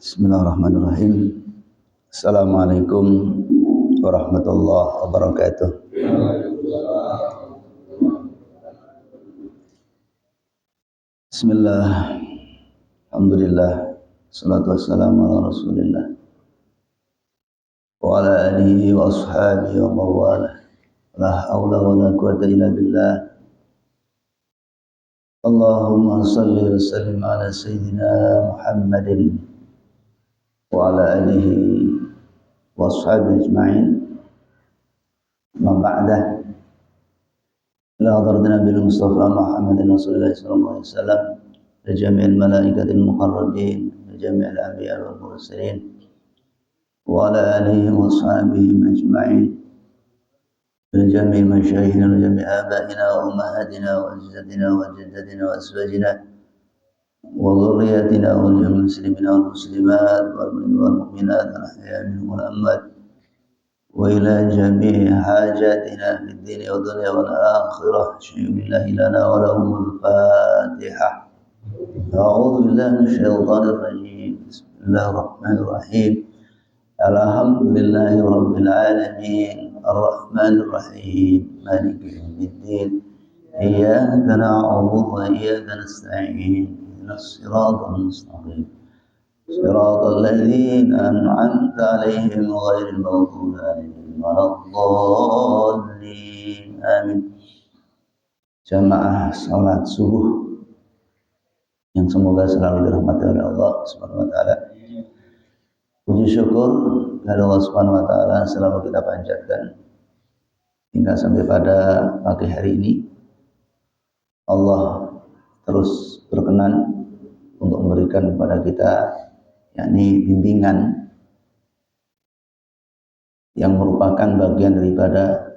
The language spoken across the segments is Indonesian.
Bismillahirrahmanirrahim. Assalamualaikum warahmatullahi wabarakatuh. Bismillah. Alhamdulillah. Salatu wassalamu ala Rasulillah wa ala alihi wa ashabihi wa mawalah. La haula wa la quwwata illa billah. Allahumma salli wa sallim ala sayyidina Muhammadin wa ala alihi wa ashabihi ajma'in. Ma ba'dah. Ila hadratina Nabi Mustafa Muhammadin Rasulullah sallallahu alaihi wasallam li jami'il malaikatil muqarrabin li jami'il anbiya wal mursalin wa ala alihi wa ashabihi ajma'in li jami'i masyayikhina wa jami'i abaina wa ummahatina wa ajdatina wa jaddatina wa aswajina wa dhurriyyatina wa lil muslimina wal muslimat wal mu'minat al-ahya'i minhum wal amwat wa ila jami'i hajatina fid dini wa dunya wal akhirah. Bismillah lana wa lahumul Fatihah. A'udzu billahi minasyaitonir rajim. Bismillahirrahmanirrahim. Alhamdulillahi rabbil alamin. Arrahmanir rahim. Maliki yaumiddin. Iyyaka na'budu wa iyyaka nasta'in. Ihdinas siratal mustaqim. Siratal ladzina an'amta 'alaihim ghairil maghdubi 'alaihim waladdallin. Amin. Jamaah salat subuh yang semoga selalu dirahmati oleh Allah Subhanahu wa taala. Puji syukur kepada Allah Subhanahu wa taala selalu kita panjatkan hingga sampai pada pagi hari ini. Allah terus berkenan untuk memberikan kepada kita yakni bimbingan yang merupakan bagian daripada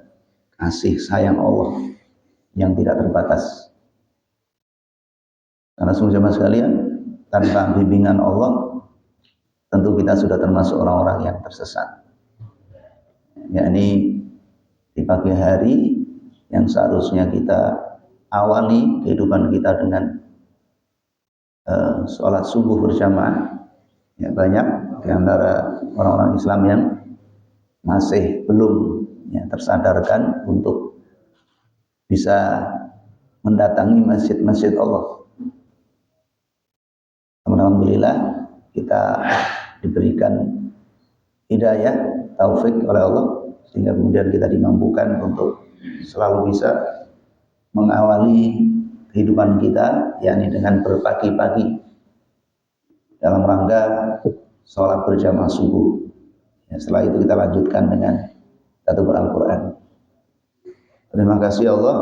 kasih sayang Allah yang tidak terbatas. Karena semua jemaah sekalian, tanpa bimbingan Allah tentu kita sudah termasuk orang-orang yang tersesat. Yakni di pagi hari yang seharusnya kita awali kehidupan kita dengan sholat subuh berjamaah, ya banyak di antara orang-orang Islam yang masih belum tersadarkan untuk bisa mendatangi masjid-masjid Allah. Alhamdulillah kita diberikan hidayah, taufik oleh Allah sehingga kemudian kita dimampukan untuk selalu bisa mengawali kehidupan kita yakni dengan berpagi-pagi dalam rangka sholat berjamaah subuh. Ya, setelah itu kita lanjutkan dengan tadabbur Al-Quran. Terima kasih Allah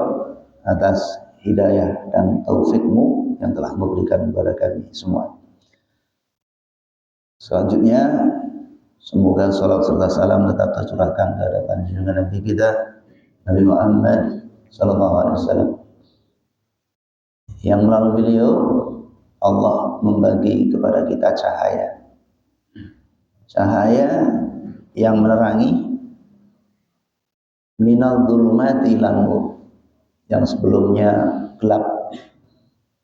atas hidayah dan taufikmu yang telah memberikan kepada kami semua. Selanjutnya, semoga salat serta salam tetap tercurahkan ke hadapan junjungan Nabi kita Nabi Muhammad sallallahu alaihi wasallam yang melalui beliau Allah membagi kepada kita cahaya yang menerangi minal dhulumati ilan nur, yang sebelumnya gelap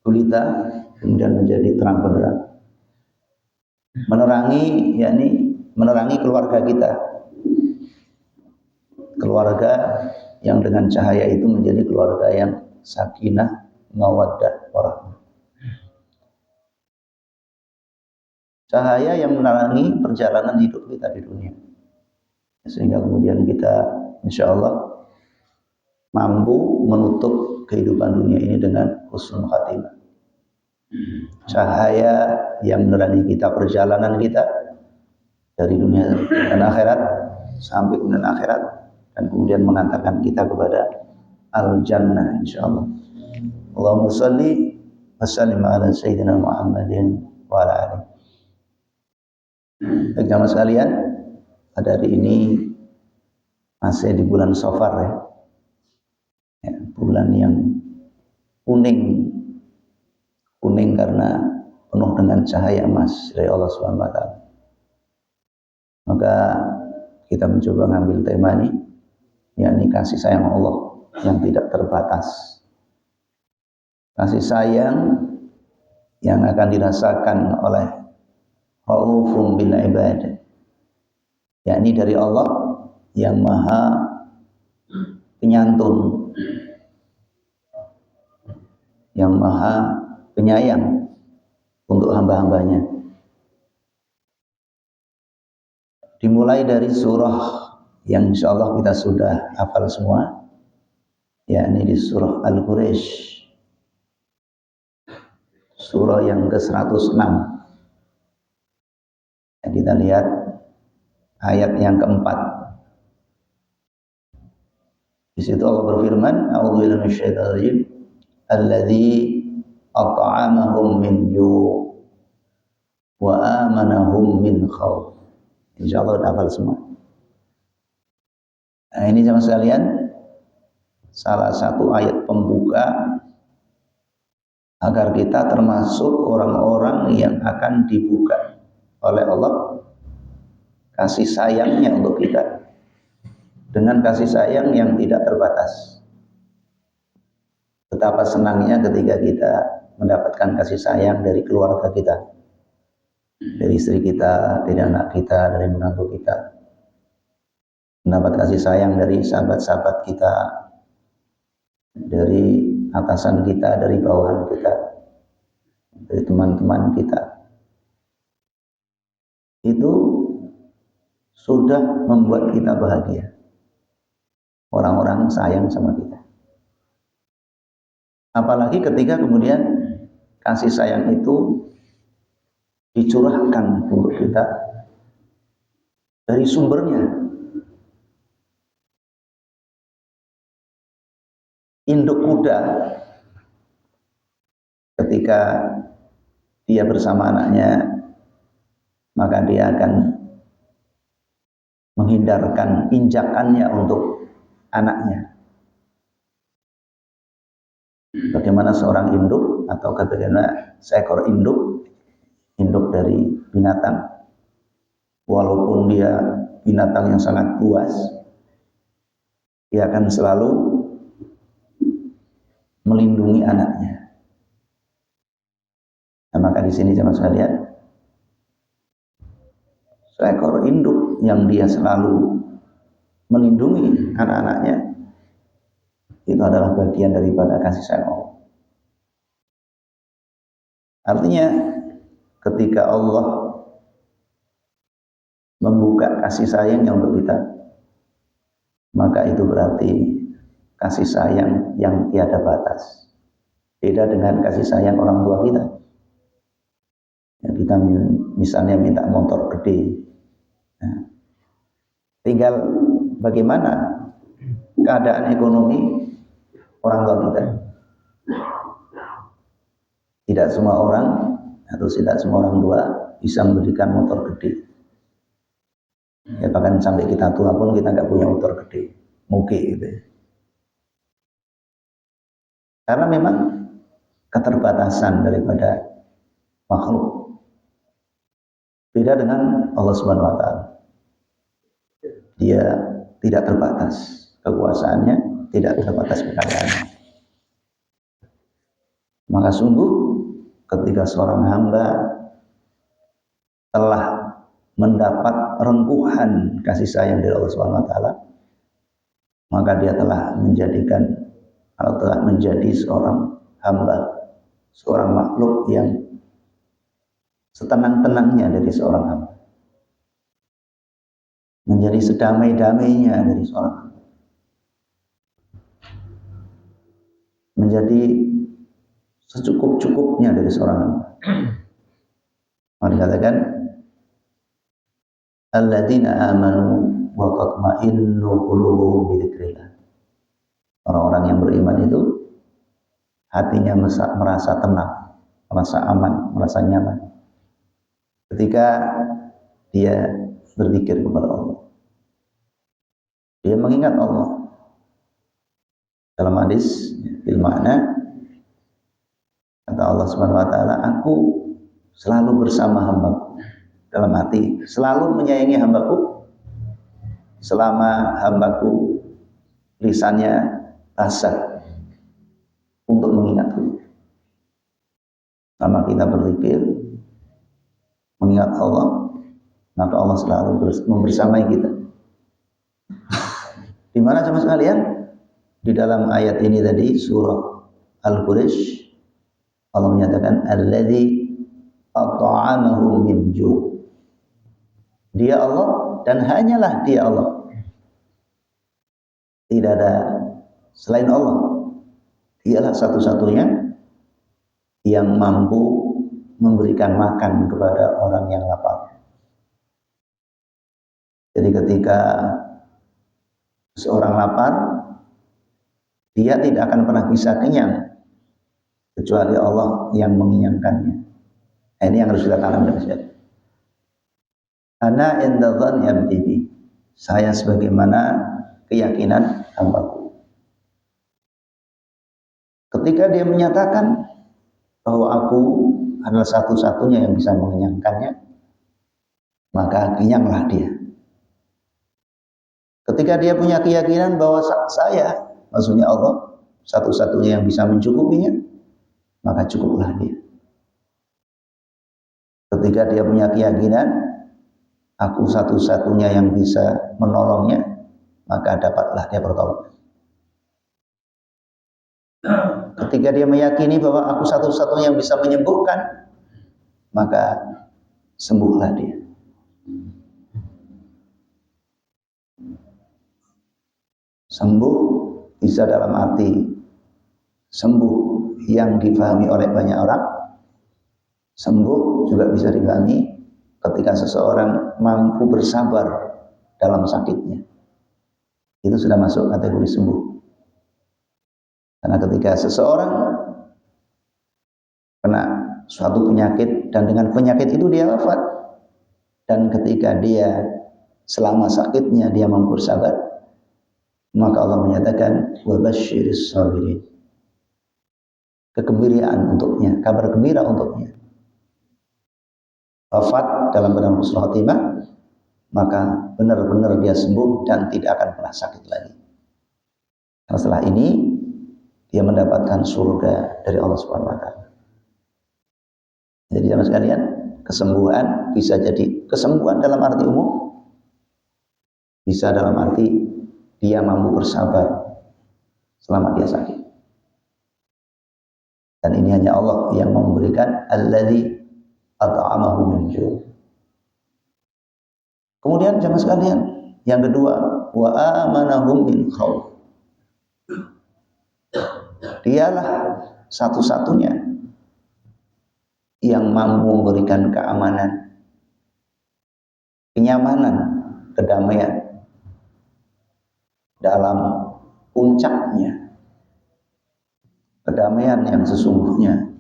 gulita kemudian menjadi terang benderang, menerangi yakni menerangi keluarga kita, keluarga yang dengan cahaya itu menjadi keluarga yang sakinah, mawaddah, warahmah. Cahaya yang menerangi perjalanan hidup kita di dunia, sehingga kemudian kita insya Allah mampu menutup kehidupan dunia ini dengan husnul khatimah. Cahaya yang menerangi kita perjalanan kita dari dunia dan akhirat sampai kemudian akhirat, dan kemudian mengantarkan kita kepada al-jannah insya Allah. Allahumma salli wa sallim ala sayyidina Muhammadin wa ala alihi. Baik jamaah sekalian, pada hari ini masih di bulan Safar ya, bulan yang kuning karena penuh dengan cahaya emas dari Allah Subhanahu wa taala. Maka kita mencoba mengambil tema ini, yakni kasih sayang Allah yang tidak terbatas. Kasih sayang yang akan dirasakan oleh raufum bil ibad, yakni dari Allah yang maha penyantun, yang maha penyayang untuk hamba-hambanya. Dimulai dari surah yang insya Allah kita sudah hafal semua, yakni di surah Al-Quraisy, surah yang ke-106. Kita lihat ayat yang keempat. Di situ Allah berfirman, a'udzubillahi minasyaitonir rajim, alladzi at'amahum min ju' wa amanahum min khauf. Insyaallah udah hafal semua. Nah, ini sama sekalian salah satu ayat pembuka agar kita termasuk orang-orang yang akan dibuka oleh Allah kasih sayangnya untuk kita, dengan kasih sayang yang tidak terbatas. Betapa senangnya ketika kita mendapatkan kasih sayang dari keluarga kita, dari istri kita, dari anak kita, dari menantu kita, mendapat kasih sayang dari sahabat-sahabat kita, dari atasan kita, dari bawahan kita, dari teman-teman kita. Itu sudah membuat kita bahagia. Orang-orang sayang sama kita. Apalagi ketika kemudian kasih sayang itu dicurahkan untuk kita dari sumbernya. Induk kuda ketika dia bersama anaknya, maka dia akan menghindarkan injakannya untuk anaknya. Bagaimana seorang induk atau bagaimana seekor induk dari binatang, walaupun dia binatang yang sangat buas, dia akan selalu melindungi anaknya. Nah, maka di sini jemaah sekalian, seekor induk yang dia selalu melindungi anak-anaknya, itu adalah bagian daripada kasih sayang Allah. Artinya ketika Allah membuka kasih sayangnya untuk kita, maka itu berarti kasih sayang yang tiada batas. Beda dengan kasih sayang orang tua kita. Ya, kita misalnya minta motor gede, nah, tinggal bagaimana keadaan ekonomi orang tua kita. Tidak semua orang atau tidak semua orang tua bisa memberikan motor gede. Ya, bahkan sampai kita tua pun kita nggak punya motor gede, muke gitu. Karena memang keterbatasan daripada makhluk. Beda dengan Allah Subhanahu wa taala. Dia tidak terbatas kekuasaannya, tidak terbatas kekayaannya. Maka sungguh ketika seorang hamba telah mendapat rengkuhan kasih sayang dari Allah Subhanahu wa taala, maka dia telah menjadikan atau telah menjadi seorang hamba, seorang makhluk yang setenang-tenangnya dari seorang hamba, menjadi sedamai-damainya dari seorang hamba, menjadi secukup-cukupnya dari seorang hamba. Maka dikatakan alladzina amanu wa tatma'innu qulubuhum bi dzikrillah. Orang-orang yang beriman itu hatinya merasa tenang, merasa aman, merasa nyaman ketika dia berzikir kepada Allah. Dia mengingat Allah. Dalam hadis bil makna kata Allah Subhanahu wa taala, aku selalu bersama hambaku. Dalam hati, selalu menyayangi hambaku selama hambaku lisannya basah untuk mengingatku. Sama kita berzikir, mengingat Allah, maka Allah selalu membersamai kita. Di mana sama sekalian? Di dalam ayat ini tadi surah Al-Quraish, Allah menyatakan alladzi at'amahum min ju'. Dia Allah dan hanyalah Dia Allah. Tidak ada selain Allah. Dialah satu-satunya yang mampu memberikan makan kepada orang yang lapar. Jadi ketika seorang lapar, dia tidak akan pernah bisa kenyang kecuali Allah yang mengenyangkannya. Nah, ini yang harus kita tanam dan siap. Ana inda dhanni abdi bi. Saya sebagaimana keyakinan hambaku. Ketika dia menyatakan bahwa aku adalah satu-satunya yang bisa mengenyangkannya, maka kenyanglah dia. Ketika dia punya keyakinan bahwa saya, maksudnya Allah, satu-satunya yang bisa mencukupinya, maka cukuplah dia. Ketika dia punya keyakinan, aku satu-satunya yang bisa menolongnya, maka dapatlah dia pertolongan. Ketika dia meyakini bahwa aku satu-satunya yang bisa menyembuhkan, maka sembuhlah dia. Sembuh bisa dalam arti sembuh yang difahami oleh banyak orang. Sembuh juga bisa difahami ketika seseorang mampu bersabar dalam sakitnya. Itu sudah masuk kategori sembuh. Karena ketika seseorang kena suatu penyakit dan dengan penyakit itu dia wafat, dan ketika dia selama sakitnya dia mampu bersabar, maka Allah menyatakan wa basyiris sabirin. Kegembiraan untuknya, kabar gembira untuknya. Wafat dalam keadaan husnul khotimah, maka benar-benar dia sembuh dan tidak akan pernah sakit lagi. Dan setelah ini dia mendapatkan surga dari Allah Subhanahu wa taala. Jadi jamaah sekalian, kesembuhan bisa jadi kesembuhan dalam arti umum, bisa dalam arti dia mampu bersabar selama dia sakit. Dan ini hanya Allah yang memberikan alladzi at'amahu min ju'. Kemudian jamaah sekalian, yang kedua, wa amanahum min khauf. Dialah satu-satunya yang mampu memberikan keamanan, kenyamanan, kedamaian dalam puncaknya, kedamaian yang sesungguhnya,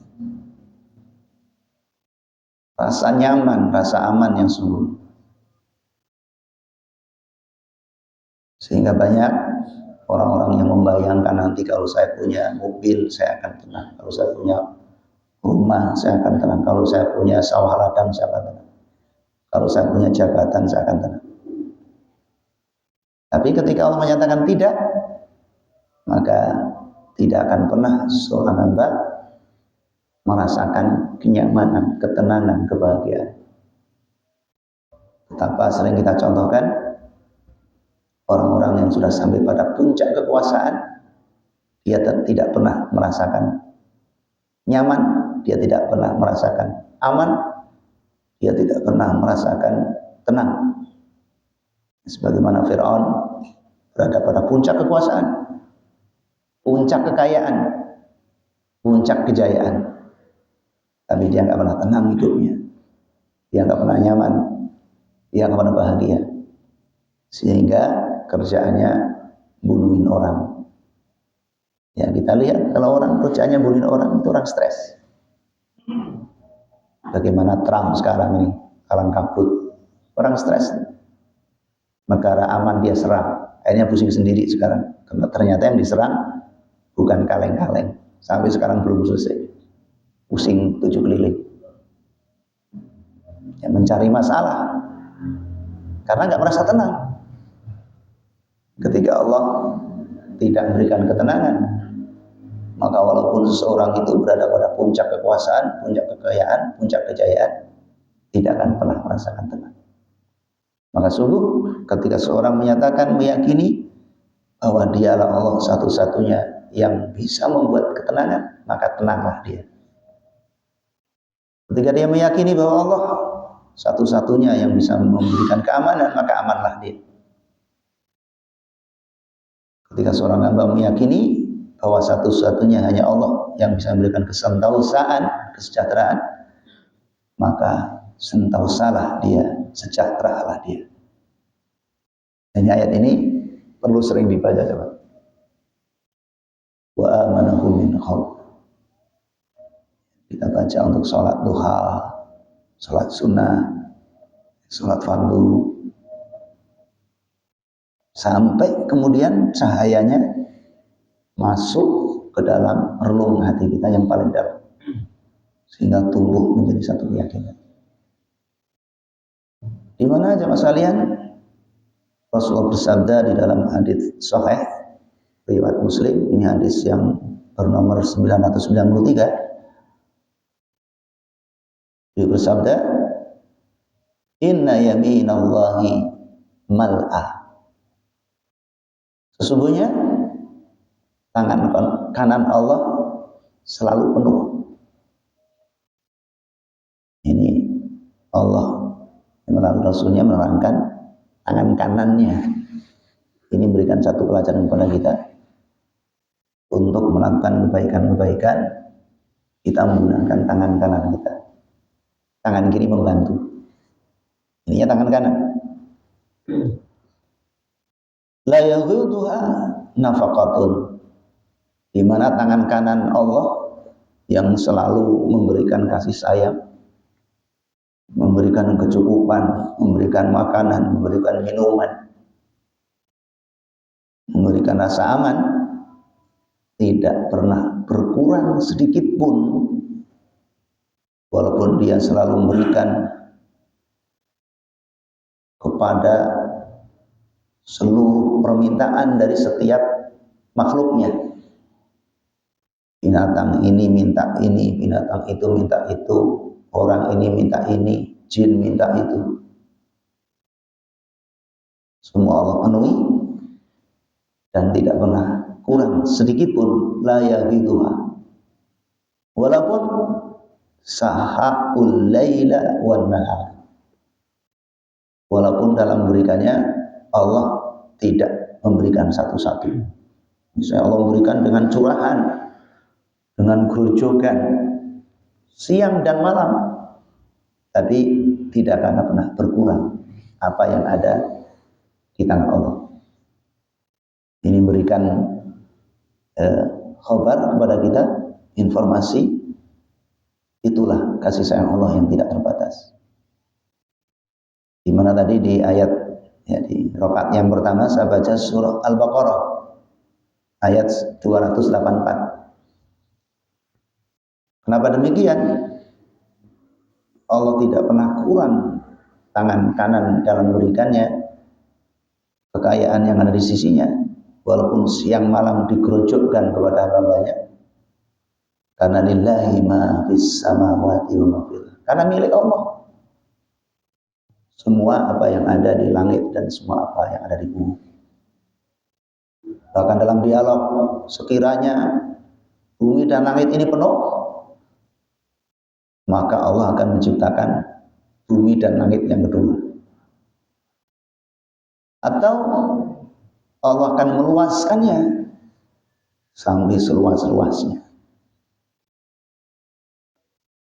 rasa nyaman, rasa aman yang sungguh. Sehingga banyak orang-orang yang membayangkan nanti kalau saya punya mobil saya akan tenang, kalau saya punya rumah saya akan tenang, kalau saya punya sawah ladang saya akan tenang, kalau saya punya jabatan saya akan tenang. Tapi ketika Allah menyatakan tidak, maka tidak akan pernah seorang hamba merasakan kenyamanan, ketenangan, kebahagiaan. Betapa sering kita contohkan orang-orang yang sudah sampai pada puncak kekuasaan, dia tidak pernah merasakan nyaman, dia tidak pernah merasakan aman, dia tidak pernah merasakan tenang. Sebagaimana Fir'aun berada pada puncak kekuasaan, puncak kekayaan, puncak kejayaan, tapi dia nggak pernah tenang hidupnya, dia nggak pernah nyaman, dia nggak pernah bahagia, sehingga kerjaannya bunuhin orang. Ya kita lihat kalau orang kerjaannya bunuhin orang, itu orang stres. Bagaimana Trump sekarang ini, kalang kabut, orang stres. Negara aman dia serang, akhirnya pusing sendiri sekarang. Karena ternyata yang diserang bukan kaleng-kaleng, sampai sekarang belum selesai. Pusing 7 keliling. Ya, mencari masalah, karena nggak merasa tenang. Ketika Allah tidak memberikan ketenangan, maka walaupun seseorang itu berada pada puncak kekuasaan, puncak kekayaan, puncak kejayaan, tidak akan pernah merasakan tenang. Maka sungguh ketika seorang menyatakan, meyakini bahwa dialah Allah satu-satunya yang bisa membuat ketenangan, maka tenanglah dia. Ketika dia meyakini bahwa Allah satu-satunya yang bisa memberikan keamanan, maka amanlah dia. Ketika seorang hamba meyakini bahwa satu-satunya hanya Allah yang bisa memberikan kesentosaan, kesejahteraan, maka sentausalah dia, sejahteralah dia. Dan ayat ini perlu sering dibaca, coba. Wa amanahu min khauf. Kita baca untuk sholat duha, sholat sunnah, sholat fardu, sampai kemudian cahayanya masuk ke dalam relung hati kita yang paling dalam, sehingga tumbuh menjadi satu keyakinan. Di mana jemaah sekalian, Rasulullah bersabda di dalam hadis sahih riwayat Muslim, ini hadis yang bernomor 993. Dia bersabda, inna yaminallahi mal'ah. Sesungguhnya tangan kanan Allah selalu penuh. Ini Allah melalui Rasulnya menerangkan tangan kanannya. Ini memberikan satu pelajaran kepada kita untuk melakukan kebaikan-kebaikan. Kita menggunakan tangan kanan kita. Tangan kiri membantu. Ininya tangan kanan. La yaghuduha nafaqatun. Di mana tangan kanan Allah yang selalu memberikan kasih sayang, memberikan kecukupan, memberikan makanan, memberikan minuman, memberikan rasa aman, tidak pernah berkurang sedikit pun, walaupun dia selalu memberikan kepada seluruh permintaan dari setiap makhluknya. Binatang ini minta ini, binatang itu minta itu, orang ini minta ini, jin minta itu. Semua Allah penuhi dan tidak pernah kurang sedikit pun, la yaghidhuha. Walaupun sahaul laila wan nahar. Walaupun dalam memberikannya Allah tidak memberikan satu-satu. Misalnya Allah memberikan dengan curahan, dengan gerojokan, siang dan malam, tapi tidak akan pernah berkurang apa yang ada di tangan Allah. Ini memberikan khabar kepada kita, informasi, itulah kasih sayang Allah yang tidak terbatas. Di mana tadi di ayat, ya, di rakaat yang pertama saya baca surah Al-Baqarah ayat 284. Kenapa demikian? Allah tidak pernah kurang tangan kanan dalam memberikannya kekayaan yang ada di sisinya, walaupun siang malam digerojokkan kepada hamba-Nya. Karena lillahi ma fis samawati wa ma fil ardh. Karena milik Allah semua apa yang ada di langit dan semua apa yang ada di bumi. Bahkan dalam dialog, sekiranya bumi dan langit ini penuh, maka Allah akan menciptakan bumi dan langit yang kedua. Atau Allah akan meluaskannya sampai seluas-luasnya.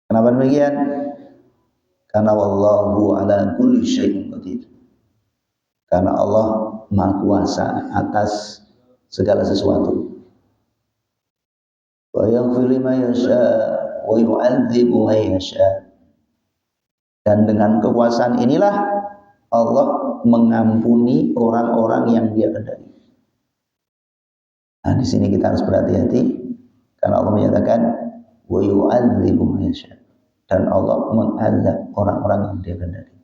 Kenapa demikian? Karena wallahu ala kulli syai'in qadir. Karena Allah Maha Kuasa atas segala sesuatu. Wa yaghfir liman yasha wa yu'adzibu man yasha. Dan dengan kekuasaan inilah Allah mengampuni orang-orang yang Dia kehendaki. Nah, di sini kita harus berhati-hati karena Allah menyatakan wa yu'adzibu man yasha. Dan Allah mengazab orang-orang yang Dia kehendaki.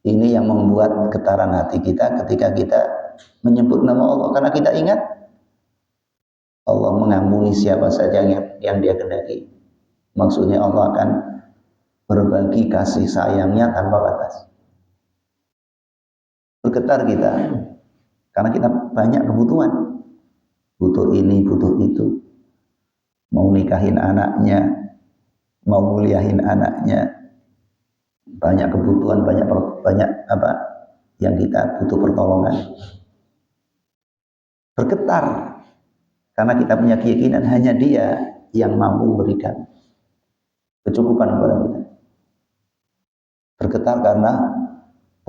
Ini yang membuat getaran hati kita ketika kita menyebut nama Allah, karena kita ingat Allah mengampuni siapa saja yang Dia kehendaki. Maksudnya Allah akan berbagi kasih sayangnya tanpa batas. Bergetar kita karena kita banyak kebutuhan, butuh ini, butuh itu, mau nikahin anaknya, mau kuliahin anaknya, banyak kebutuhan, banyak apa yang kita butuh pertolongan. Bergetar karena kita punya keyakinan hanya Dia yang mampu memberikan kecukupan kepada kita. Bergetar karena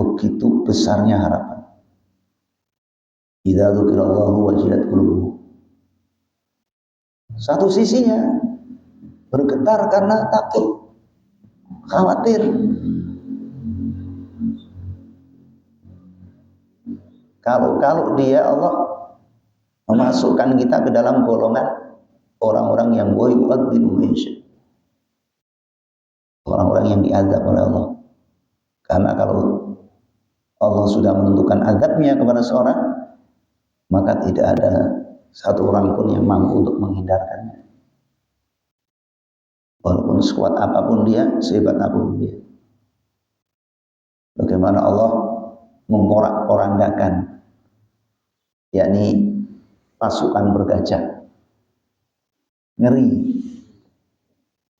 begitu besarnya harapan. Idza dzukirallahu wajilat qulubuhum. Satu sisinya bergetar karena takut, khawatir. Kalau Dia Allah memasukkan kita ke dalam golongan orang-orang yang yu'adzibu man yasha. Orang-orang yang diazab oleh Allah. Karena kalau Allah sudah menentukan azabnya kepada seorang, maka tidak ada satu orang pun yang mampu untuk menghindarkannya. Walaupun sekuat apapun dia, sehebat apapun dia. Bagaimana Allah memporak-porandakan, yakni pasukan bergajah. Ngeri.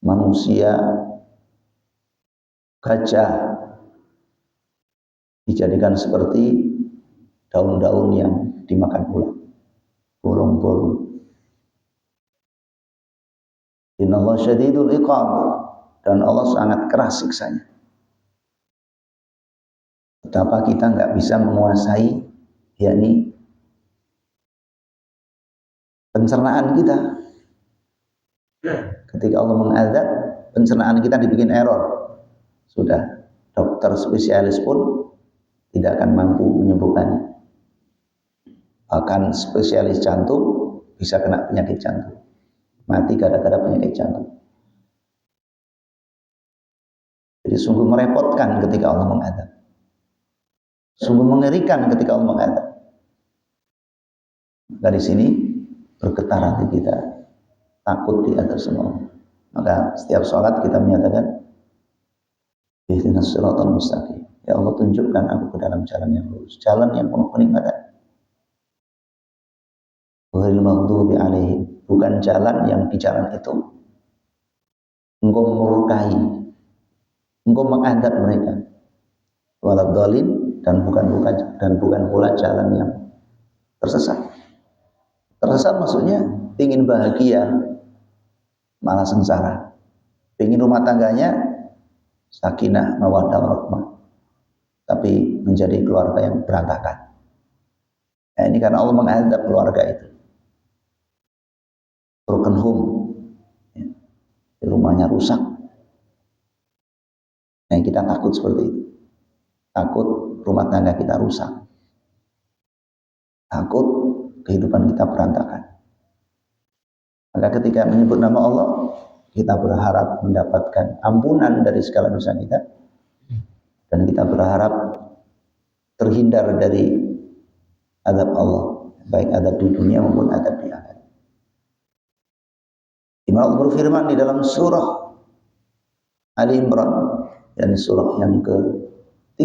Manusia, gajah dijadikan seperti daun-daun yang dimakan ulat, burung-burung. Innallaha syadidul iqab, dan Allah sangat keras siksanya. Betapa kita nggak bisa menguasai, yakni pencernaan kita. Ketika Allah mengazab, pencernaan kita dibikin error. Sudah, dokter spesialis pun tidak akan mampu menyembuhkannya. Bahkan spesialis jantung bisa kena penyakit jantung, mati gara-gara penyakit jantung. Jadi sungguh merepotkan ketika Allah mengazab, sungguh mengerikan ketika Allah mengazab. Dari sini bergetar hati kita, takut di atas semua. Maka setiap sholat kita menyatakan, ihdinas shiratal mustaqim. Ya Allah, tunjukkan aku ke dalam jalan yang lurus, jalan yang penuh kenikmatan. Ghairil maghdubi alaihim, bukan jalan yang di jalan itu engkau murkai, engkau mengadab mereka. Waladhdallin, dan bukan pula jalan yang tersesat. Tersesat maksudnya ingin bahagia malah sengsara, ingin rumah tangganya sakinah mawaddah warahmah, tapi menjadi keluarga yang berantakan. Nah, ini karena Allah mengazab keluarga itu. Broken home, ya, rumahnya rusak. Nah, kita takut seperti itu. Takut rumah tangga kita rusak. Takut kehidupan kita berantakan. Maka ketika menyebut nama Allah, kita berharap mendapatkan ampunan dari segala dosa kita, dan kita berharap terhindar dari azab Allah, baik azab di dunia maupun azab di akhirat. Imam Allah berfirman di dalam surah Ali Imran, yakni surah yang ke-3,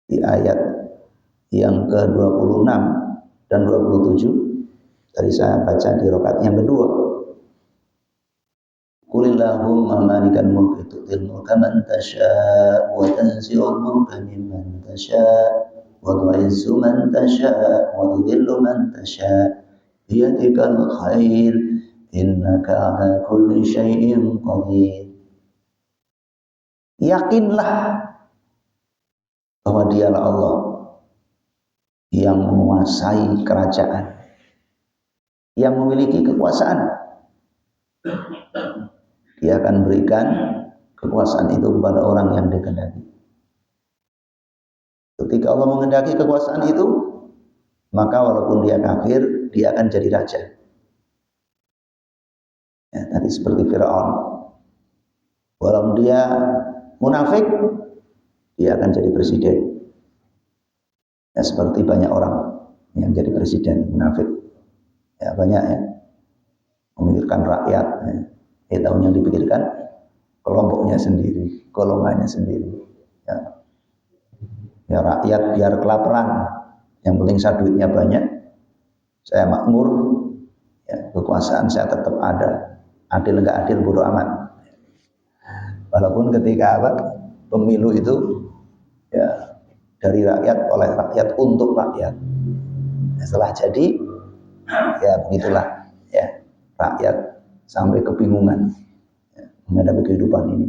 di ayat yang ke-26 dan 27. Tadi saya baca di rakaat yang kedua. Qulillahumma malikal mulki tu'til mulka man tasha' wa tanzi'ul mulka mimman tasha' wa tu'izzu man tasha' wa tudhillu man tasha' biyadikal khair innaka 'ala kulli syai'in qadir. Yakinlah bahwa Dialah Allah yang menguasai kerajaan, yang memiliki kekuasaan. Dia akan berikan kekuasaan itu kepada orang yang dikehendaki. Ketika Allah menghendaki kekuasaan itu, maka walaupun dia kafir, dia akan jadi raja. Ya, tadi seperti Firaun. Walaupun dia munafik, dia akan jadi presiden. Ya, seperti banyak orang yang jadi presiden munafik. Ya, banyak ya, memikirkan rakyat. Ya, tahun yang dipikirkan kelompoknya sendiri, golongannya sendiri. Ya, ya rakyat biar kelaparan, yang penting saya duitnya banyak, saya makmur, ya, kekuasaan saya tetap ada, adil nggak adil bodo amat. Walaupun ketika pemilu itu ya dari rakyat, oleh rakyat, untuk rakyat. Setelah jadi ya begitulah ya, rakyat sampai kebingungan ya, menghadapi kehidupan ini.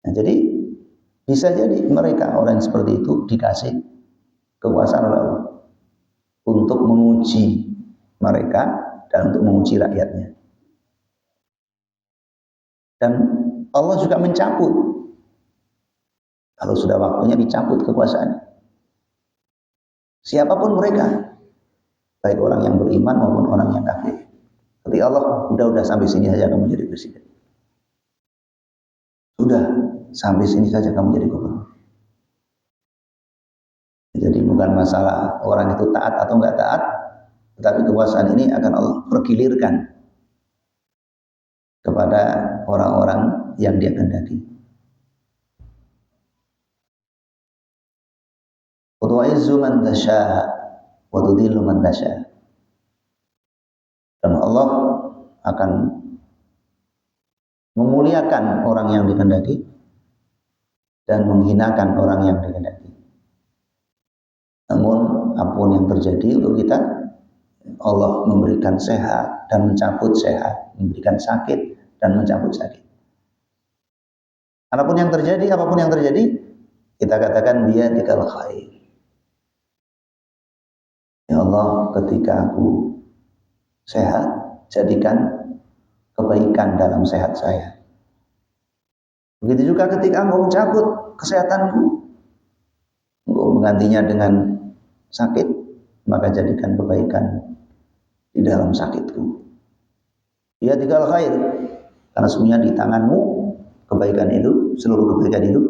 Nah, jadi bisa jadi mereka orang seperti itu dikasih kekuasaan oleh Allah untuk menguji mereka dan untuk menguji rakyatnya. Dan Allah juga mencabut kalau sudah waktunya, dicabut kekuasaan siapapun mereka, baik orang yang beriman maupun orang yang kafir. Tapi Allah udah sampai sini saja kamu jadi presiden, sudah sampai sini saja kamu jadi gubernur. Jadi bukan masalah orang itu taat atau enggak taat, tetapi kekuasaan ini akan Allah pergilirkan kepada orang-orang yang Dia kehendaki. Wa tu'izzu man tasha wa tudhillu man tasha. Dan Allah akan memuliakan orang yang dikehendaki dan menghinakan orang yang dikehendaki. Namun apapun yang terjadi untuk kita, Allah memberikan sehat dan mencabut sehat, memberikan sakit dan mencabut sakit. Apapun yang terjadi, kita katakan biyadikal khair. Ya Allah, ketika aku sehat, jadikan kebaikan dalam sehat saya. Begitu juga ketika Engkau mencabut kesehatanku, Engkau menggantinya dengan sakit, maka jadikan kebaikan di dalam sakitku. Biyadikal khair, karena semuanya di tanganmu kebaikan itu, seluruh kebaikan itu.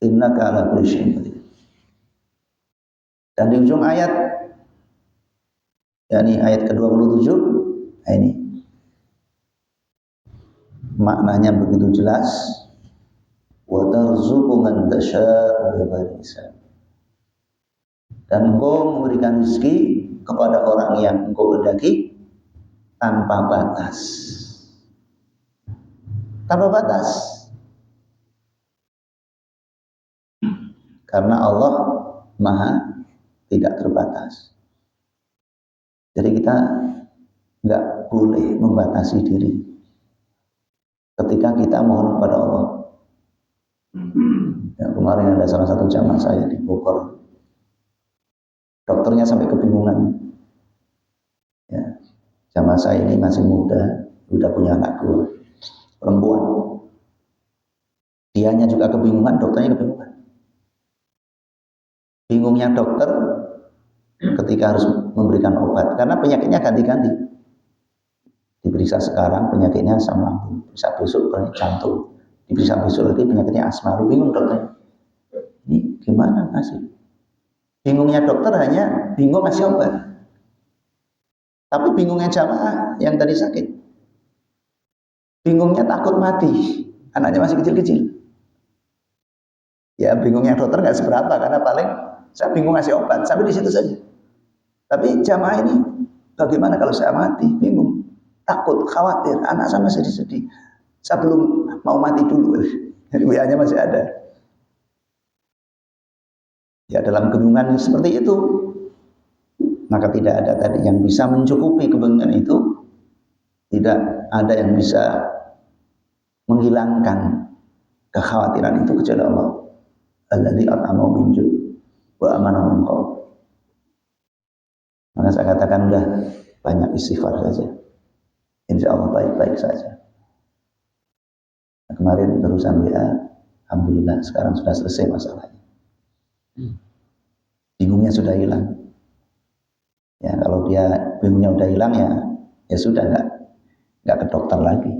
Innaka ala kulli syai'in qadir. Dan di ujung ayat, yakni ayat ke-27, nah ini maknanya begitu jelas. Wa tarzuqu man tasya'u bighairi hisab. Dan Engkau memberikan rezeki kepada orang yang Engkau kehendaki tanpa batas. Tanpa batas. Karena Allah Maha tidak terbatas. Jadi kita nggak boleh membatasi diri ketika kita mohon kepada Allah. Ya, kemarin ada salah satu jamaah saya di Bogor, dokternya sampai kebingungan. Ya, jamaah saya ini masih muda, udah punya anak 2 perempuan. Dianya juga kebingungan, dokternya kebingungan. Bingungnya dokter ketika harus memberikan obat, karena penyakitnya ganti-ganti. Diperiksa sekarang penyakitnya asam lambung, bisa besok jantung, diperiksa besok lagi penyakitnya asma. Bingung dokter, ini gimana ngasih? Bingungnya dokter hanya bingung ngasih obat, tapi bingungnya jamaah yang tadi sakit, bingungnya takut mati, anaknya masih kecil-kecil. Ya bingungnya dokter nggak seberapa, karena paling saya bingung ngasih obat, sampai di situ saja. Tapi jamaah ini, bagaimana kalau saya mati? Bingung, takut, khawatir, anak saya masih sedih. Saya belum mau mati dulu, WA-nya masih ada. Ya dalam kebingungan seperti itu, maka tidak ada tadi yang bisa mencukupi kebingungan itu. Tidak ada yang bisa menghilangkan kekhawatiran itu kecuali Allah. Alladzi at'amahum min ju' wa amanahum min khauf. Maka saya katakan udah banyak istighfar saja, insya Allah baik-baik saja. Nah, kemarin terusan WA, alhamdulillah sekarang sudah selesai masalahnya. Bingungnya sudah hilang. Ya kalau dia bingungnya udah hilang, ya sudah nggak ke dokter lagi.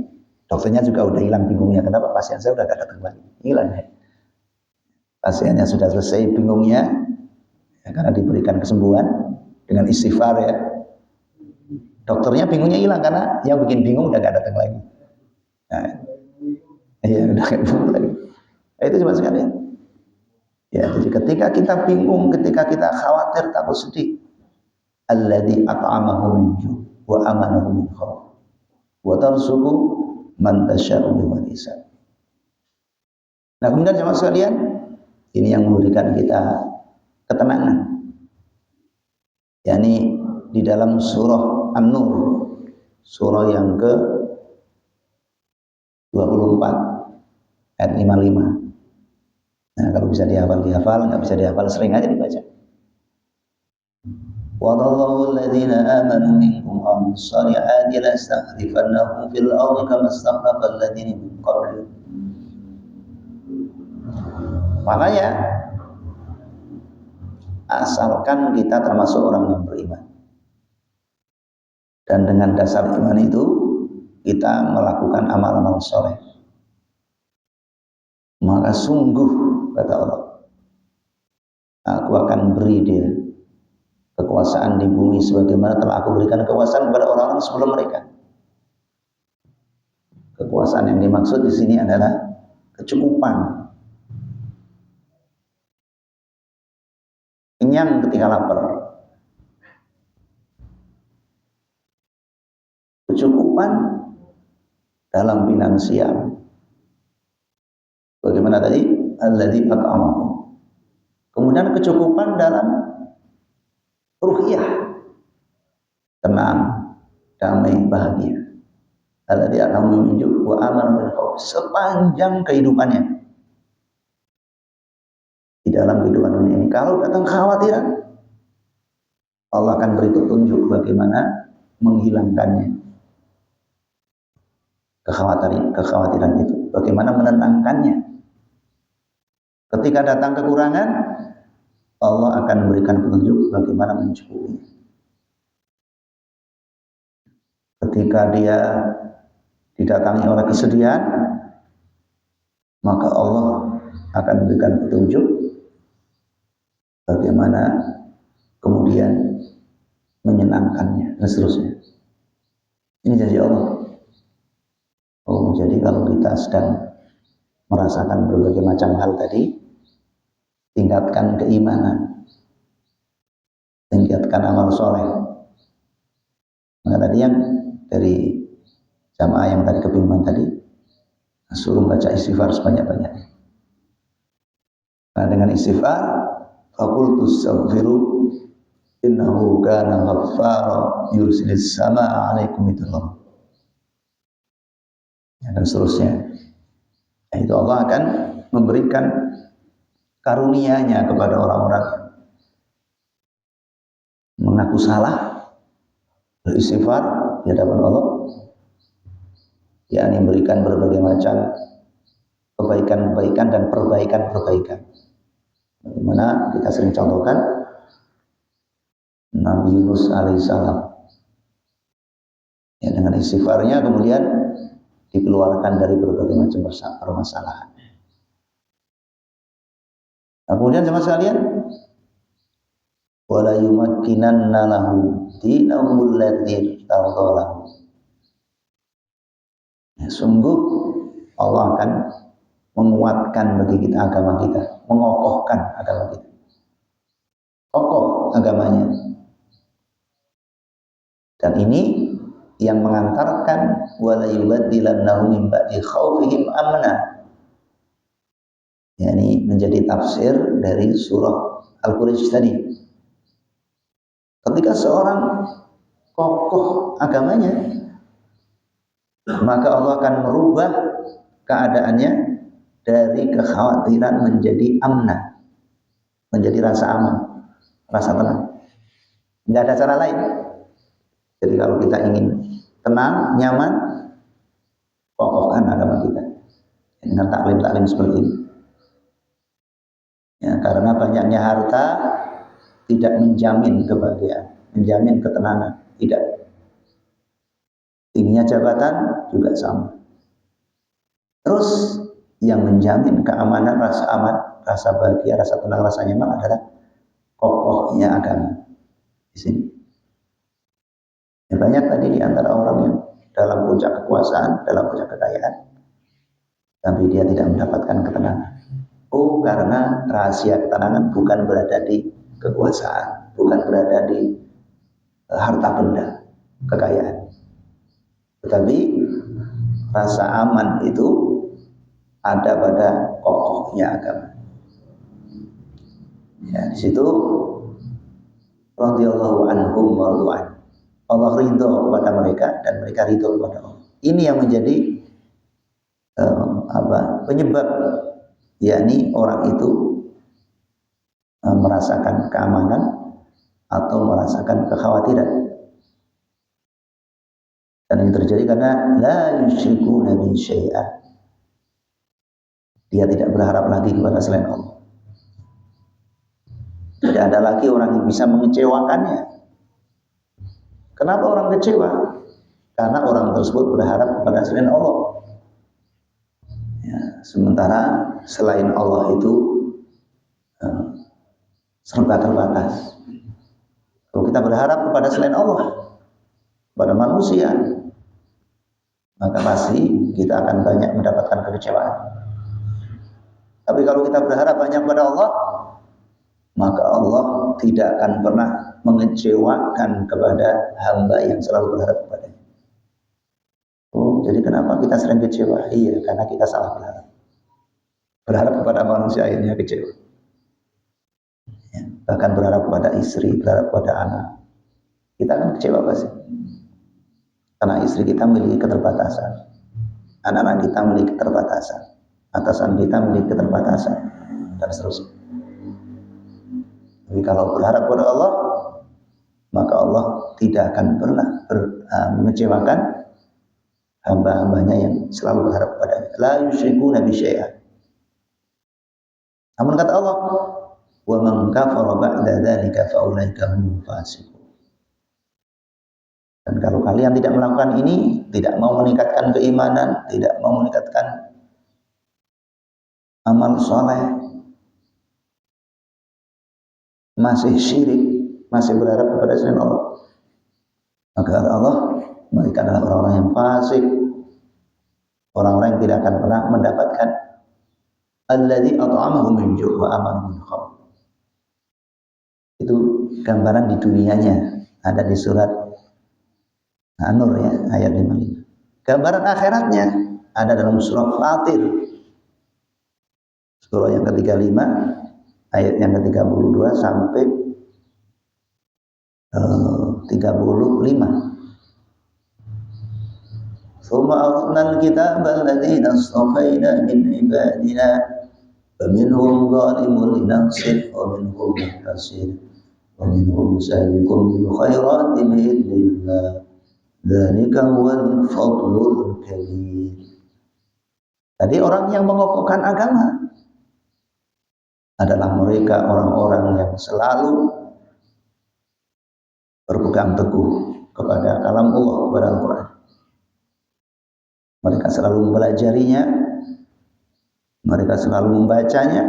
Dokternya juga udah hilang bingungnya. Kenapa? Pasien saya udah nggak datang lagi, hilang ya. Pasiennya sudah selesai bingungnya, ya, karena diberikan kesembuhan dengan istighfar ya. Dokternya bingungnya hilang karena yang bikin bingung udah gak datang lagi. Nah, Iya, udah kayak bingung lagi. Nah, itu cuma sekali ya. Ya, jadi ketika kita bingung, ketika kita khawatir, takut, sedih, alladzi at'amahu min ju' wa amanahu min khauf wa tarzuqu man tasya'u bighairi hisab. Nah, kemudian jemaah sekalian, ini yang memberikan kita ketenangan. yakni di dalam surah An-Nur, surah yang ke-24 ayat 55. Nah, kalau bisa dihafal, nggak bisa dihafal, sering aja dibaca. Wallahu alladhina amanu minkum wa amilus solihati lastakhlifannahum fil ardi kama istakhlafal ladzina min qablihim. Makanya asalkan kita termasuk orang yang beriman, dan dengan dasar iman itu kita melakukan amal-amal soleh, maka sungguh kata Allah, aku akan beri dia kekuasaan di bumi sebagaimana telah aku berikan kekuasaan kepada orang-orang sebelum mereka. Kekuasaan yang dimaksud di sini adalah kecukupan, kenyang ketika lapar, kecukupan dalam finansial. Bagaimana tadi? Alladzi at'amahu. Kemudian kecukupan dalam ruhiyah, tenang, damai, bahagia. Alladzi at'amahu min ju' wa amanahu min khauf. Sepanjang kehidupannya, di dalam kehidupan dunia ini, kalau datang kekhawatiran, Allah akan beri petunjuk bagaimana menghilangkannya, kekhawatiran itu, bagaimana menenangkannya. Ketika datang kekurangan, Allah akan memberikan petunjuk bagaimana mencukupinya. Ketika dia didatangi oleh kesedihan, maka Allah akan memberikan petunjuk bagaimana kemudian menyenangkannya, dan seterusnya. Ini janji Allah. Oh, jadi kalau kita sedang merasakan berbagai macam hal tadi, tingkatkan keimanan, tingkatkan amal soleh. Maka tadi yang dari jamaah yang tadi kebingungan tadi, suruh baca istighfar sebanyak-banyaknya. Nah, dengan istighfar, faqultu astaghfiru innahu kana ghaffara yursilis samaa 'alaikum midrara. Ya, dan seterusnya. Nah, itu Allah akan memberikan karunia-Nya kepada orang-orang yang mengaku salah, beristighfar di hadapan Allah, yakni memberikan berbagai macam kebaikan-kebaikan dan perbaikan-perbaikan. Bagaimana kita sering contohkan Nabi Yunus alaihissalam, ya, dengan istighfarnya kemudian dikeluarkan dari berbagai macam permasalahan. Nah, kemudian jemaah sekalian, wala yumakkinanna lahu dinahul ladzi tardalahu. Ya, sungguh Allah akan menguatkan bagi kita agama kita, mengokohkan agama kita, kokoh agamanya. Dan ini yang mengantarkan wala yubaddilannahum min ba'di khaufihim amna. Yani menjadi tafsir dari surah Al-Quraish tadi. Ketika seorang kokoh agamanya, maka Allah akan merubah keadaannya dari kekhawatiran menjadi amna, menjadi rasa aman, rasa tenang. Nggak ada cara lain. Jadi kalau kita ingin tenang, nyaman, kokohkan agama kita dengan taklim-taklim seperti ini. Ya, karena banyaknya harta tidak menjamin kebahagiaan, menjamin ketenangan, tidak. Tingginya jabatan juga sama. Terus yang menjamin keamanan, rasa aman, rasa bahagia, rasa tenang, rasa nyaman adalah kokohnya agama di sini. Ya, banyak tadi di antara orang yang dalam puncak kekuasaan, dalam puncak kekayaan, tapi dia tidak mendapatkan ketenangan. Oh, karena rahasia ketenangan bukan berada di kekuasaan, bukan berada di harta benda, kekayaan. Tetapi rasa aman itu ada pada kokohnya agama. Ya, di situ radhiyallahu anhum wa radwan. Allah ridho kepada mereka dan mereka ridho kepada Allah. Ini yang menjadi penyebab, yakni orang itu merasakan keamanan atau merasakan kekhawatiran. Dan ini terjadi karena la yusyrikuna bi syai'a. Dia tidak berharap lagi kepada selain Allah. Tidak ada lagi orang yang bisa mengecewakannya. Kenapa orang kecewa? Karena orang tersebut berharap kepada selain Allah. Ya, sementara selain Allah itu serba terbatas. Kalau kita berharap kepada selain Allah, kepada manusia, maka pasti kita akan banyak mendapatkan kekecewaan. Tapi kalau kita berharap banyak kepada Allah, maka Allah tidak akan pernah mengecewakan kepada hamba yang selalu berharap kepadanya. Oh, jadi kenapa kita sering kecewa? Iya, karena kita salah berharap. Berharap kepada manusia akhirnya kecewa. Ya, bahkan berharap kepada istri, berharap kepada anak, kita akan kecewa pasti. Karena istri kita memiliki keterbatasan, anak-anak kita memiliki keterbatasan, atasan kita memiliki keterbatasan, dan seterusnya. Tapi kalau berharap kepada Allah, maka Allah tidak akan pernah mengecewakan hamba-hambanya yang selalu berharap kepadanya. La yusyrikuna bi syai'a. Namun kata Allah, wa man kafara ba'da dzalika fa ulaika humul fasiqun. Dan kalau kalian tidak melakukan ini, tidak mau meningkatkan keimanan, tidak mau meningkatkan amal soleh, masih syirik, masih berharap kepada selain Allah, maka Allah, mereka adalah orang-orang yang fasik, orang-orang yang tidak akan pernah mendapatkan alladzi at'amahum min ju' wa amanahum min khauf. Itu gambaran di dunianya, ada di surat An-Nur ya, ayat 55. Gambaran akhiratnya ada dalam surah Fatir, surah yang ke-35, ayat yang ke-32 sampai 35. Tsumma awratnal kitaba alladziina astafaina min ibadina faminhum zalimun li nafsihi wa minhum muhtasid wa minhum sabiqun bil khairati bi idznillah dzalika huwal fadlul kabir. Jadi orang yang mengokohkan agama adalah mereka orang-orang yang selalu berpegang teguh kepada kalam Allah, kepada Al-Quran. Mereka selalu mempelajarinya, mereka selalu membacanya,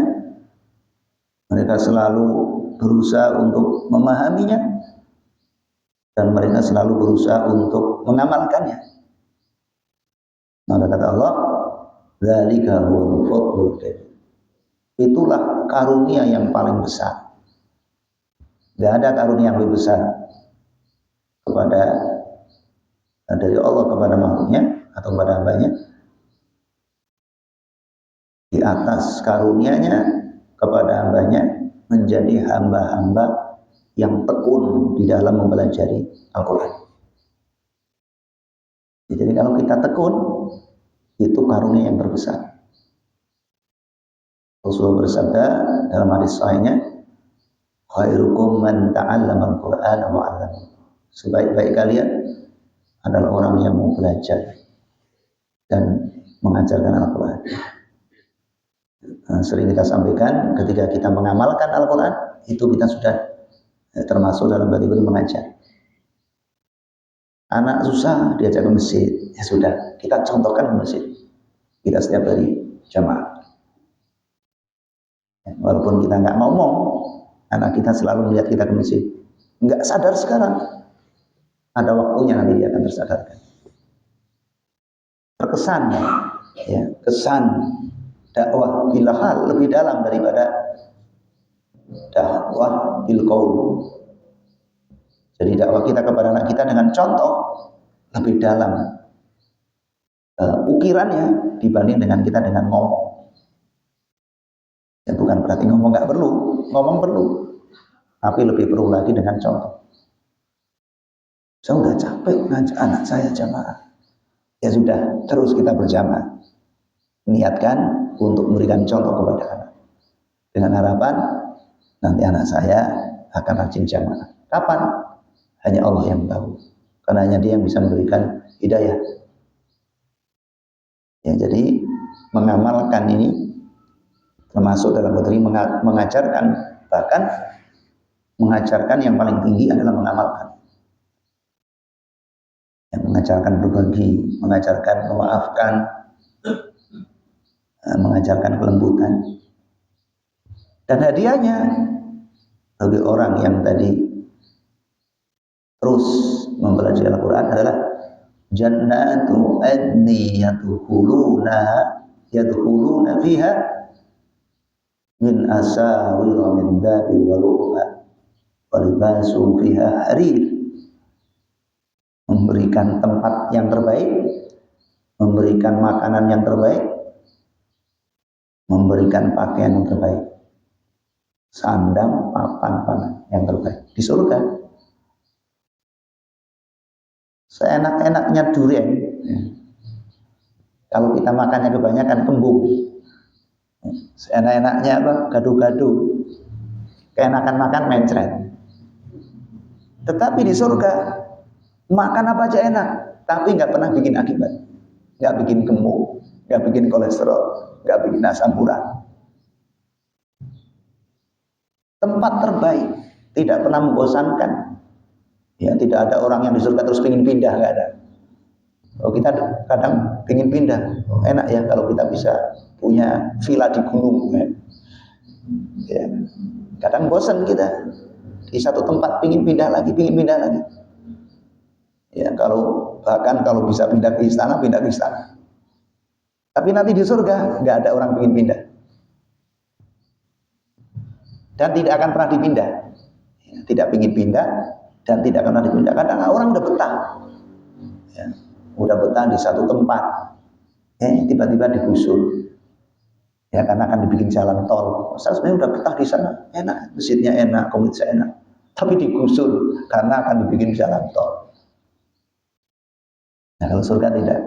mereka selalu berusaha untuk memahaminya, dan mereka selalu berusaha untuk mengamalkannya. Maka kata Allah, dzalika huwal fadlul kabir. Itulah karunia yang paling besar. Tidak ada karunia yang lebih besar dari Allah kepada makhluknya atau kepada hambanya di atas karunianya kepada hambanya menjadi hamba-hamba yang tekun di dalam mempelajari Al-Quran. Jadi kalau kita tekun, itu karunia yang terbesar. Rasulullah bersabda dalam hadis sahihnya, khairukum man ta'allama al-Qur'an wa 'allamahu. Sebaik-baik kalian adalah orang yang mau belajar dan mengajarkan Al-Quran. Sering kita sampaikan, ketika kita mengamalkan Al-Quran, itu kita sudah termasuk dalam kategori mengajar. Anak susah diajak ke masjid, ya sudah, kita contohkan ke masjid. Kita setiap hari jamaah. Walaupun kita nggak ngomong, anak kita selalu melihat kita ke masjid. Nggak sadar sekarang, ada waktunya nanti dia akan tersadarkan. Terkesan Ya, kesan dakwah bil hal lebih dalam daripada dakwah bil qaul. Jadi dakwah kita kepada anak kita dengan contoh lebih dalam ukirannya dibanding dengan kita dengan ngomong. Ya, bukan berarti ngomong nggak perlu, ngomong perlu, tapi lebih perlu lagi dengan contoh. Saya udah capek ngajak anak saya jamaah. Ya sudah, terus kita berjamaah. Niatkan untuk memberikan contoh kepada anak. Dengan harapan nanti anak saya akan rajin jamaah. Kapan? Hanya Allah yang tahu. Karena hanya Dia yang bisa memberikan hidayah. Ya, jadi mengamalkan ini termasuk dalam materi mengajarkan, bahkan mengajarkan yang paling tinggi adalah mengamalkan. Ya, mengajarkan berbagi, mengajarkan memaafkan, mengajarkan kelembutan. Dan hadiahnya bagi orang yang tadi terus mempelajari Al-Quran adalah jannatu adni yadkhuluna fiha min asawira min dhabi wa lu'lu'a wa libasu fiha harir. Memberikan tempat yang terbaik, memberikan makanan yang terbaik, memberikan pakaian yang terbaik, sandang, papan yang terbaik di surga. Seenak-enaknya durian, ya. Kalau kita makannya kebanyakan kembung. Seenak-enaknya apa? Gado-gado. Keenakan makan mencret. Tetapi di surga makan apa aja enak, tapi nggak pernah bikin akibat, nggak bikin gemuk, nggak bikin kolesterol, nggak bikin asam urat. Tempat terbaik, tidak pernah membosankan. Ya, tidak ada orang yang di surga terus pengen pindah, nggak ada. Oh, kita kadang pengen pindah, oh, enak ya kalau kita bisa punya villa di gunung. Ya. Kadang bosan kita di satu tempat, pengen pindah lagi. Ya, bahkan kalau bisa pindah ke istana. Tapi nanti di surga nggak ada orang pengen pindah dan tidak akan pernah dipindah. Ya, tidak pengen pindah dan tidak akan pernah dipindah. Kadang orang udah betah, ya, udah betah di satu tempat, tiba-tiba digusur. Ya, karena akan dibikin jalan tol. Saya sebenarnya udah betah di sana, enak, masjidnya enak, komunitasnya enak, tapi digusur karena akan dibikin jalan tol. Nah, kalau surga tidak,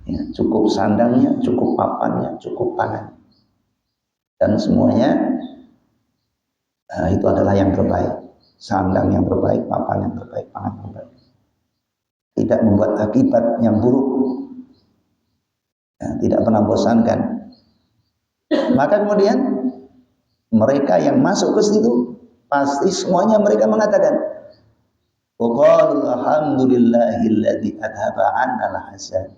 ya, cukup sandangnya, cukup papannya, cukup pangan, dan semuanya itu adalah yang terbaik. Sandang yang terbaik, papan yang terbaik, pangan yang terbaik. Tidak membuat akibat yang buruk, ya, tidak pernah bosankan. Maka kemudian mereka yang masuk ke situ pasti semuanya mereka mengatakan, wa qalu alhamdulillahilladzi adhaba 'annal hasan.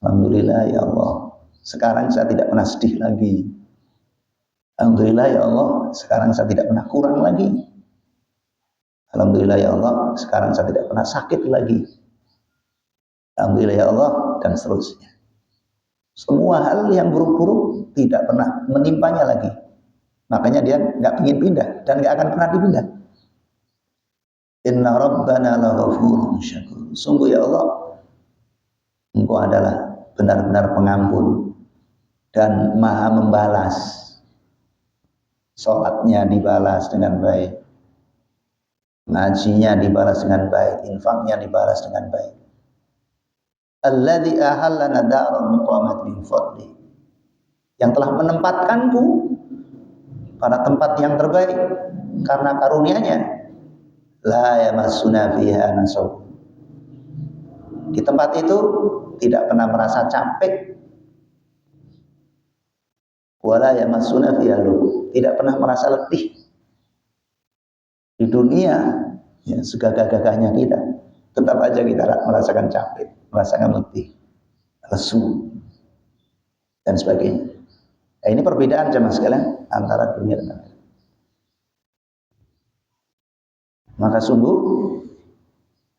Alhamdulillah ya Allah, sekarang saya tidak pernah sedih lagi. Alhamdulillah ya Allah, sekarang saya tidak pernah kurang lagi. Alhamdulillah ya Allah, sekarang saya tidak pernah sakit lagi. Alhamdulillah ya Allah, dan seterusnya. Semua hal yang buruk-buruk tidak pernah menimpanya lagi. Makanya dia nggak ingin pindah dan nggak akan pernah dipindah. Inna rabbana laghafurun syakur. Sungguh ya Allah, Engkau adalah benar-benar pengampun dan maha membalas. Sholatnya dibalas dengan baik, ngajinya dibalas dengan baik, infaknya dibalas dengan baik. Alladzi ahallana daral muqamat min fadli, yang telah menempatkanku pada tempat yang terbaik karena karunia-Nya. La yamassuna fiha nasab. Di tempat itu tidak pernah merasa capek. Wala yamassuna fiha lughub, tidak pernah merasa letih. Di dunia, ya, segagah-gagahnya kita, tetap aja kita merasakan capek, merasakan letih, lesu, dan sebagainya. Nah, ini perbedaan jemaah sekalian antara dunia dan akhirat. Maka sungguh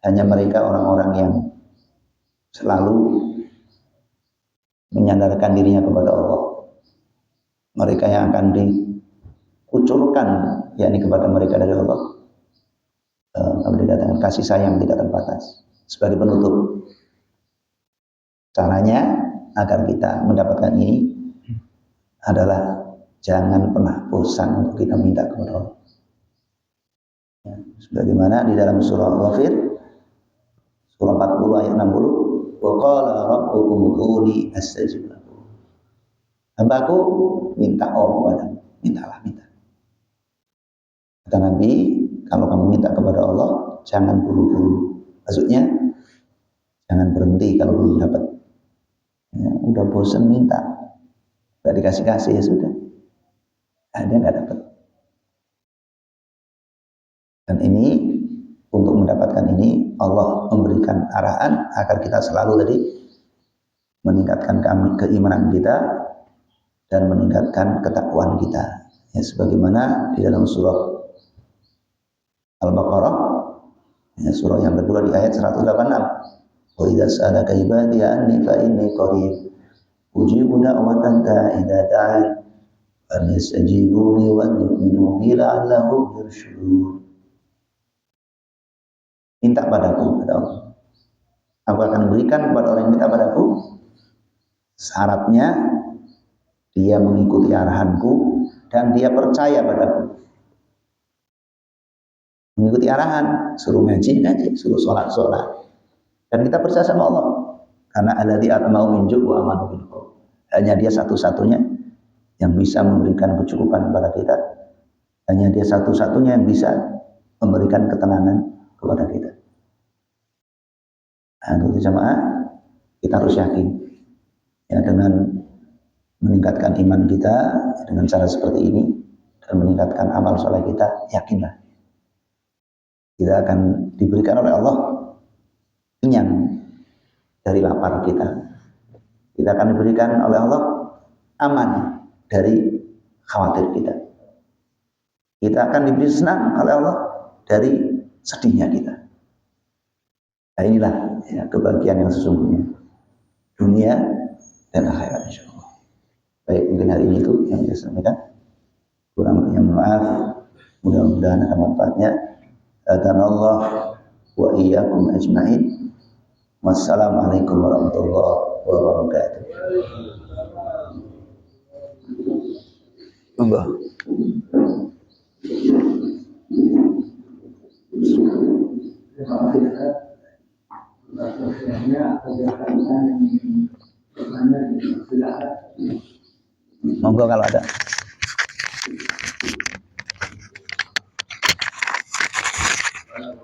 hanya mereka orang-orang yang selalu menyandarkan dirinya kepada Allah. Mereka yang akan dikucurkan yakni kepada mereka dari Allah. Dikatakan kasih sayang tidak terbatas. Sebagai penutup, caranya agar kita mendapatkan ini adalah jangan pernah bosan untuk kita minta kepada Allah. Ya, sebagaimana di dalam surah Ghafir, surah 40 ayat 60, wa qala rabbukum ud'uni astajib lakum. Hambaku minta padamu, mintalah. Kata Nabi, kalau kamu minta kepada Allah, jangan buru-buru. Maksudnya, jangan berhenti kalau belum dapat. Ya, udah bosan minta, gak dikasih-kasih ya sudah. Dia nggak dapat. Dan ini untuk mendapatkan ini Allah memberikan arahan agar kita selalu tadi meningkatkan keimanan kita dan meningkatkan ketakwaan kita. Ya, sebagaimana di dalam surah Al-Baqarah, ya, surah yang kedua di ayat 186. Wa idza sa'alaka ibadi anni fa inni qarib ujibu da'watan da'i idza da'an an yastajibuni wa yu'minu bi la'allahum yarshudun. Minta padaku, kata Allah. Aku akan berikan kepada orang yang minta padaku. Syaratnya dia mengikuti arahanku dan dia percaya padaku. Mengikuti arahan, suruh ngaji, suruh sholat. Dan kita percaya sama Allah. Karena alladzi atma'u min ju' wa amanu bil qaul. Hanya dia satu-satunya yang bisa memberikan kecukupan kepada kita. Hanya dia satu-satunya yang bisa memberikan ketenangan kepada kita. Nah, untuk jamaah kita harus yakin ya, dengan meningkatkan iman kita dengan cara seperti ini dan meningkatkan amal soleh kita, yakinlah kita akan diberikan oleh Allah kenyang dari lapar kita. Kita akan diberikan oleh Allah aman dari khawatir kita. Kita akan diberi senang oleh Allah dari sedihnya kita. Nah, inilah ya, kebahagiaan yang sesungguhnya dunia dan akhirat insyaallah. Baik, mungkin hari ini itu yang saya sampaikan. Kurang lebihnya maaf. Mudah-mudahan ada manfaatnya. Hadanallah wa iyyakum ajmain. Wassalamualaikum warahmatullahi wabarakatuh. Monggo. Monggo kalau ada.